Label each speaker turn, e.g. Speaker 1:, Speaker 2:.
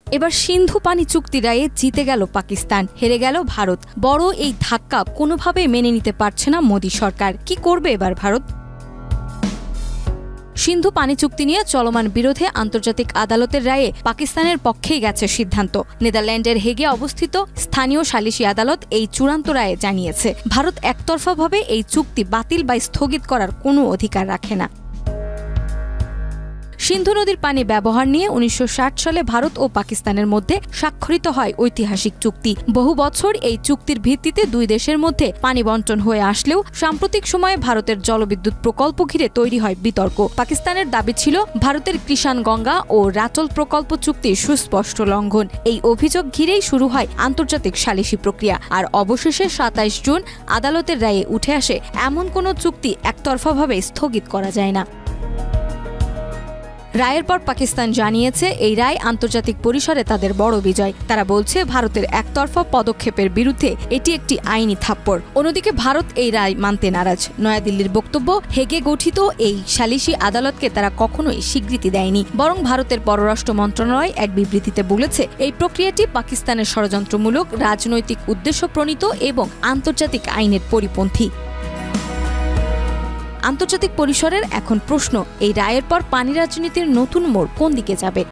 Speaker 1: এবার সিন্ধু পানি চুক্তি রায়ে জিতে গেল পাকিস্তান, হেরে গেল ভারত। বড় এই ধাক্কা কোনোভাবে মেনে নিতে পারছে না মোদী সরকার। কি করবে এবার ভারত? সিন্ধু পানি চুক্তি নিয়ে চলমান বিরোধে আন্তর্জাতিক আদালতের রায়ে পাকিস্তানের পক্ষেই গেছে সিদ্ধান্ত। নেদারল্যান্ডের হেগে অবস্থিত স্থানীয় সালিসি আদালত এই চূড়ান্ত রায়ে জানিয়েছে, ভারত একতরফাভাবে এই চুক্তি বাতিল বা স্থগিত করার কোনো অধিকার রাখে না। সিন্ধু নদীর পানি ব্যবহার নিয়ে ১৯৬০ সালে ভারত ও পাকিস্তানের মধ্যে স্বাক্ষরিত হয় ঐতিহাসিক চুক্তি। বহু বছর এই চুক্তির ভিত্তিতে দুই দেশের মধ্যে পানি বণ্টন হয়ে আসলেও সাম্প্রতিক সময়ে ভারতের জলবিদ্যুৎ প্রকল্প ঘিরে তৈরি হয় বিতর্ক। পাকিস্তানের দাবি ছিল ভারতের কৃষাণ গঙ্গা ও রাটল প্রকল্প চুক্তির সুস্পষ্ট লঙ্ঘন। এই অভিযোগ ঘিরেই শুরু হয় আন্তর্জাতিক সালিসি প্রক্রিয়া। আর অবশেষে ২৭ জুন আদালতের রায়ে উঠে আসে, এমন কোনো চুক্তি একতরফাভাবে স্থগিত করা যায় না। রায়ের পর পাকিস্তান জানিয়েছে, এই রায় আন্তর্জাতিক পরিসরে তাদের বড় বিজয়। তারা বলছে, ভারতের একতরফা পদক্ষেপের বিরুদ্ধে এটি একটি আইনি থাপ্পড়। অন্যদিকে ভারত এই রায় মানতে নারাজ। নয়াদিল্লির বক্তব্য, হেগে গঠিত এই সালিসি আদালতকে তারা কখনোই স্বীকৃতি দেয়নি। বরং ভারতের পররাষ্ট্র মন্ত্রণালয় এক বিবৃতিতে বলেছে, এই প্রক্রিয়াটি পাকিস্তানের ষড়যন্ত্রমূলক, রাজনৈতিক উদ্দেশ্য প্রণীত এবং আন্তর্জাতিক আইনের পরিপন্থী। আন্তর্জাতিক পরিসরের এখন প্রশ্ন, এই রায়ের পর পানি রাজনীতির নতুন মোড় কোন দিকে যাবে?